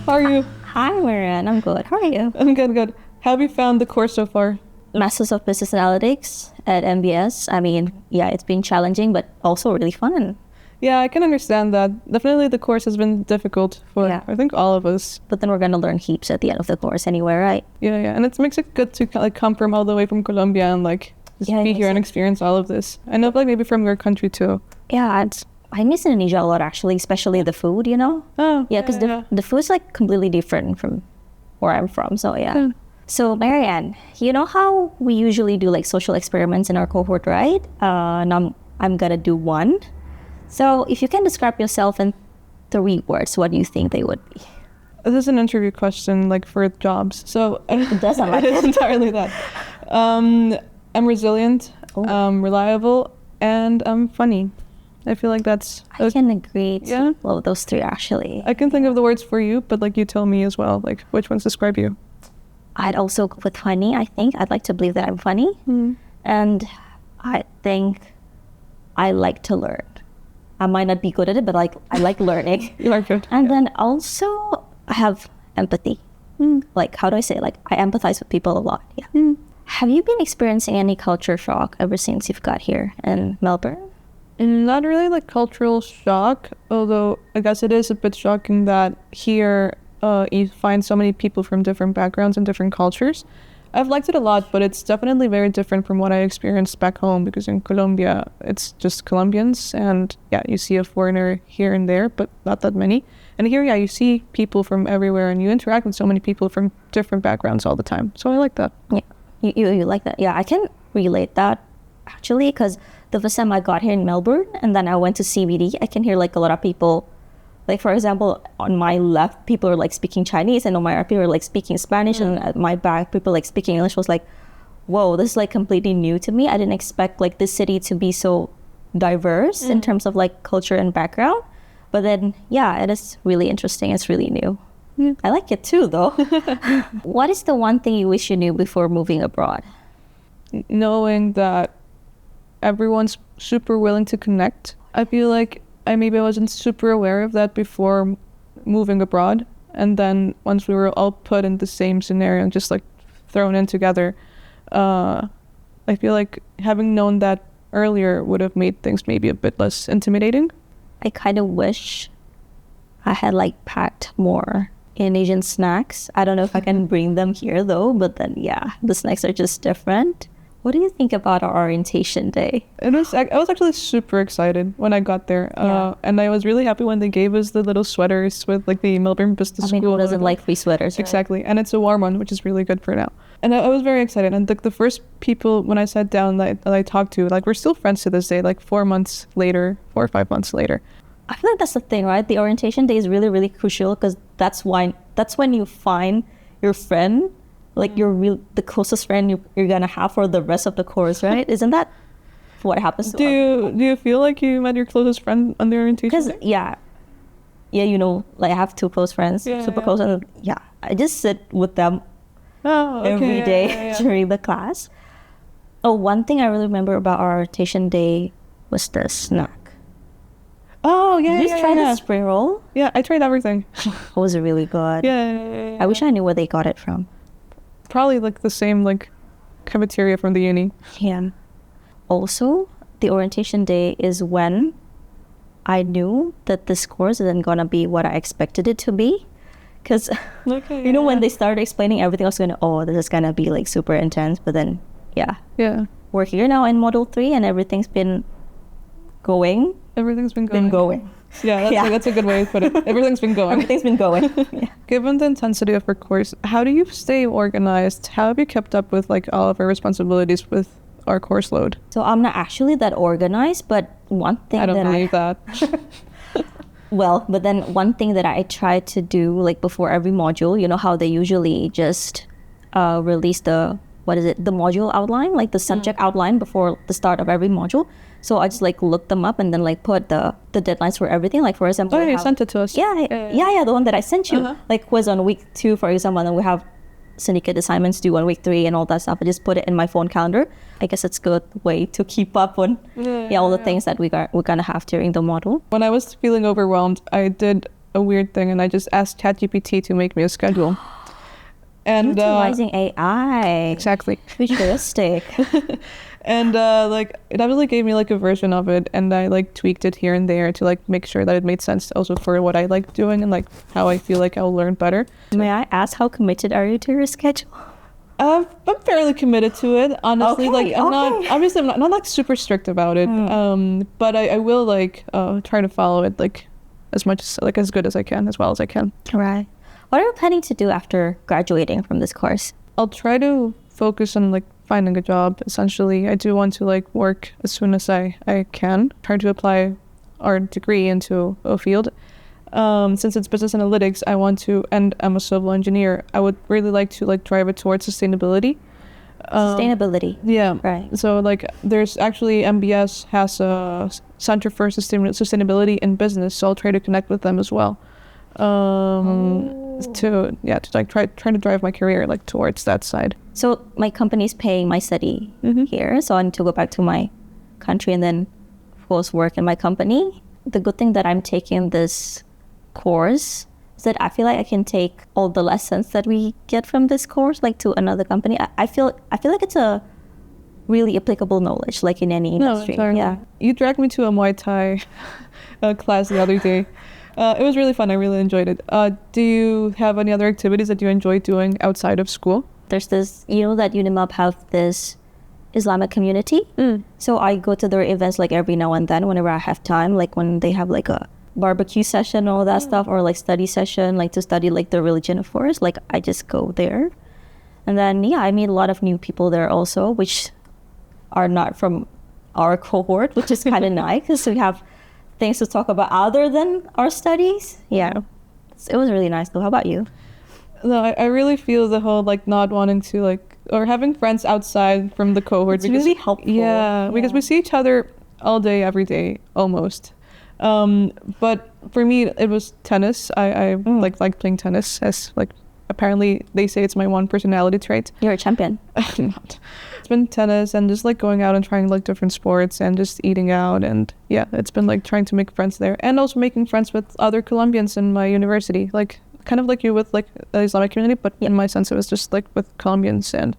How are you? Hi, Marian. I'm good. How are you? I'm good. How have you found the course so far? Masters of Business Analytics at MBS. I mean, yeah, it's been challenging, but also really fun. Yeah, I can understand that. Definitely the course has been difficult for, Yeah. I think, all of us. But then we're going to learn heaps at the end of the course anyway, right? Yeah. And it makes it good to come from all the way from Colombia and just Yeah, be it here and makes experience all of this. I know maybe from your country too. Yeah, I miss Indonesia a lot, actually, especially the food, you know? Oh, Yeah, because the food's like completely different from where I'm from, so yeah. Yeah. So, Marianne, you know how we usually do like social experiments in our cohort, right? And I'm gonna do one. So, if you can describe yourself in 3 words, what do you think they would be? This is an interview question, for jobs. So It does sound like it's it. entirely that. I'm resilient, reliable, and I'm funny. I feel like that's. I can agree to Yeah? all of those 3, actually. I can think of the words for you, but you tell me as well. Which ones describe you? I'd also go with funny, I think. I'd like to believe that I'm funny. And I think I like to learn. I might not be good at it, but I like learning. You are good. And then also, I have empathy. How do I say it? I empathize with people a lot. Yeah. Have you been experiencing any culture shock ever since you've got here in Melbourne? Not really cultural shock, although I guess it is a bit shocking that here you find so many people from different backgrounds and different cultures. I've liked it a lot, but it's definitely very different from what I experienced back home, because in Colombia, it's just Colombians, and yeah, you see a foreigner here and there, but not that many. And here, yeah, you see people from everywhere, and you interact with so many people from different backgrounds all the time. So I like that. Yeah, you like that? Yeah, I can relate that, actually, because the first time I got here in Melbourne, and then I went to CBD, I can hear a lot of people. For example, on my left, people are speaking Chinese, and on my right, people are speaking Spanish, and at my back, people speaking English. Was whoa, this is completely new to me. I didn't expect this city to be so diverse in terms of culture and background. But then, yeah, it is really interesting. It's really new. I like it too, though. What is the one thing you wish you knew before moving abroad? Knowing that everyone's super willing to connect. I feel like I wasn't super aware of that before moving abroad, and then once we were all put in the same scenario and just thrown in together, I feel like having known that earlier would have made things maybe a bit less intimidating. I kind of wish I had packed more Indonesian snacks. I don't know if I can bring them here though, but then yeah, the snacks are just different. What do you think about our orientation day? I was actually super excited when I got there. And I was really happy when they gave us the little sweaters with the Melbourne Business School. Who doesn't like free sweaters, right? Exactly. And it's a warm one, which is really good for now. And I was very excited. And the first people when I sat down that I talked to, we're still friends to this day, 4 months later, 4 or 5 months later. I feel like that's the thing, right? The orientation day is really, really crucial, because that's when you find your friend, the closest friend you're gonna have for the rest of the course, right? Isn't that what happens to us? Do you feel like you met your closest friend on the orientation? Because yeah, I have 2 close friends, super close, and yeah, I just sit with them every day during the class. Oh, one thing I really remember about our orientation day was the snack. Oh yeah, Did you try the spring roll? Yeah, I tried everything. It was really good. Yeah. I wish I knew where they got it from. Probably the same cafeteria from the uni. Yeah. Also, the orientation day is when I knew that this course isn't gonna be what I expected it to be. Because when they started explaining everything, I was gonna, this is gonna be super intense. But then, yeah, we're here now in Module 3, and everything's been going. Everything's been going. Yeah, that's a good way to put it. Everything's been going. Everything's been going. Yeah. Given the intensity of our course, how do you stay organized? How have you kept up with all of our responsibilities with our course load? So I'm not actually that organized, but one thing I don't believe that. Well, but then one thing that I try to do before every module, you know how they usually just release the module outline, the subject outline before the start of every module. So I just look them up and then put the deadlines for everything. For example, you sent it to us. Yeah, the one that I sent you. Quiz on week 2, for example, and then we have syndicate assignments due on week 3 and all that stuff. I just put it in my phone calendar. I guess it's a good way to keep up on all the things that we're gonna have during the module. When I was feeling overwhelmed, I did a weird thing, and I just asked ChatGPT to make me a schedule. And Utilizing AI. exactly. Futuristic. And like it actually gave me like a version of it, and I like tweaked it here and there to like make sure that it made sense also for what I like doing and like how I feel like I'll learn better. May I ask, how committed are you to your schedule? I'm fairly committed to it, honestly. Okay, Like I'm not, obviously I'm not like super strict about it. But I will like try to follow it like as much as like as good as I can, as well as I can. Right. What are you planning to do after graduating from this course? I'll try to focus on like finding a job. Essentially, I do want to like work as soon as I can. Try to apply our degree into a field. Since it's business analytics, I want to, and I'm a civil engineer, I would really like to like drive it towards sustainability. Sustainability. Yeah. Right. So like there's actually MBS has a Center for Sustainability in Business, so I'll try to connect with them as well. To like trying to drive my career like towards that side. So my company's paying my study here, so I need to go back to my country and then of course work in my company. The good thing that I'm taking this course is that I feel like I can take all the lessons that we get from this course like to another company. I feel like it's a really applicable knowledge like in any industry. No, yeah. You dragged me to a Muay Thai class the other day. It was really fun. I really enjoyed it. Do you have any other activities that you enjoy doing outside of school? There's this, you know that Unimap have this Islamic community. So I go to their events like every now and then whenever I have time, like when they have like a barbecue session, all that stuff, or like study session, like to study like the religion of course. Like I just go there. And then yeah, I meet a lot of new people there also, which are not from our cohort, which is kind of nice because we have things to talk about other than our studies. Yeah. It was really nice though. How about you? No, I really feel the whole like not wanting to like or having friends outside from the cohort. It's really helpful. Yeah, because we see each other all day, every day, almost. But for me, it was tennis. I like playing tennis. As like apparently they say it's my one personality trait. You're a champion. I'm not. It's been tennis and just like going out and trying like different sports and just eating out, and yeah, it's been like trying to make friends there and also making friends with other Colombians in my university, like kind of like you with like the Islamic community, but in my sense it was just like with Colombians and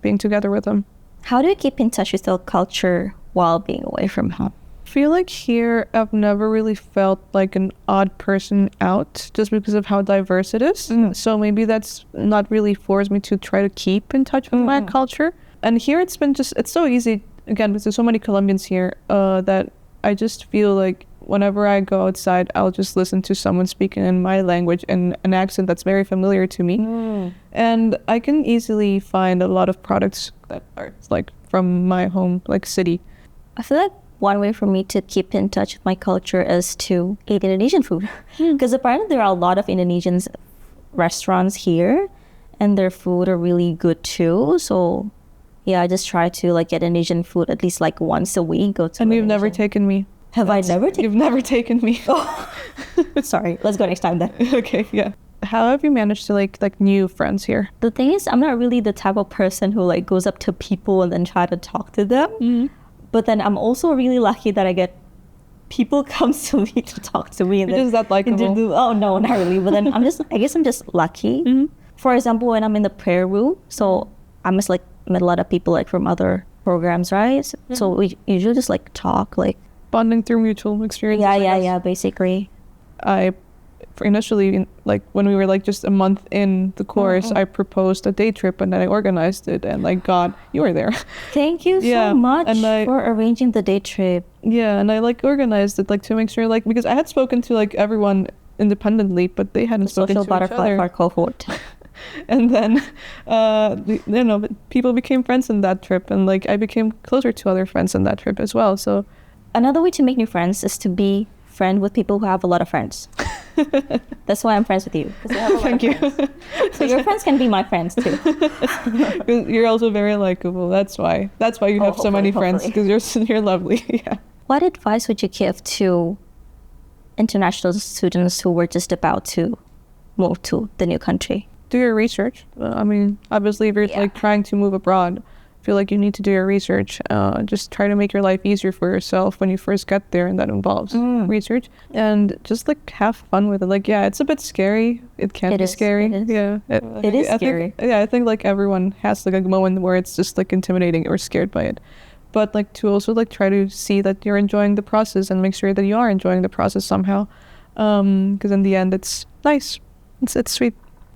being together with them. How do you keep in touch with the culture while being away from home? I feel like here I've never really felt like an odd person out just because of how diverse it is. So maybe that's not really forced me to try to keep in touch with my culture. And here it's so easy, again, because there's so many Colombians here, that I just feel like whenever I go outside, I'll just listen to someone speaking in my language in an accent that's very familiar to me. And I can easily find a lot of products that are like from my home, like city. I feel like one way for me to keep in touch with my culture is to eat Indonesian food. Because apparently there are a lot of Indonesian restaurants here and their food are really good too. So yeah, I just try to like get Indonesian food at least like once a week. And you've never taken me. Have I never taken? You've never taken me. Oh. Sorry, let's go next time then. Okay, yeah. How have you managed to like new friends here? The thing is, I'm not really the type of person who like goes up to people and then try to talk to them. But then I'm also really lucky that I get people comes to me to talk to me. And You're just that likable. Oh no, not really. But then I guess I'm just lucky. For example, when I'm in the prayer room, so I must like met a lot of people like from other programs, right? So we usually just like talk, like bonding through mutual experiences. Yeah, basically. Initially, like when we were like just a month in the course, I proposed a day trip and then I organized it, and like God, you were there. Thank you so much for arranging the day trip. Yeah, and I like organized it like to make sure like, because I had spoken to like everyone independently, but they hadn't spoken to each other. Social butterfly of our cohort. And then, people became friends in that trip, and like I became closer to other friends in that trip as well. So another way to make new friends is to be friend with people who have a lot of friends. That's why I'm friends with you. You have a lot Thank you. So your friends can be my friends too. You're also very likable. That's why you have so many friends, because you're lovely. Yeah. What advice would you give to international students who were just about to move to the new country? Do your research. I mean, obviously, if you're like trying to move abroad, feel like you need to do your research. Just try to make your life easier for yourself when you first get there, and that involves research. And just like have fun with it. Like, yeah, it's a bit scary. It can be scary. Yeah, it is scary. I think like everyone has like a moment where it's just like intimidating or scared by it. But like to also like try to see that you're enjoying the process and make sure that you are enjoying the process somehow. Because in the end, it's nice. It's sweet.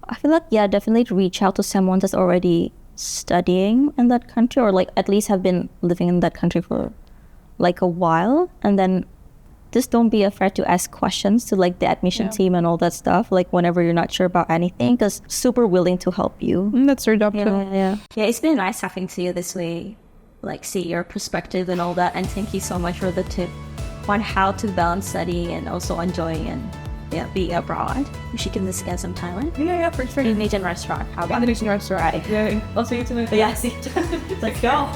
I feel like, yeah, definitely reach out to someone that's already studying in that country, or like at least have been living in that country for like a while, and then just don't be afraid to ask questions to like the admission team and all that stuff, like whenever you're not sure about anything, because super willing to help you. That's their job too. Yeah, it's been nice talking to you this way, like see your perspective and all that, and thank you so much for the tip on how to balance studying and also enjoying and being abroad. We should give this again some Thailand. Yeah, for sure. Indonesian restaurant. How about Indonesian restaurant? Right. Yeah, I'll see you tonight. Yeah, see you. Let's go.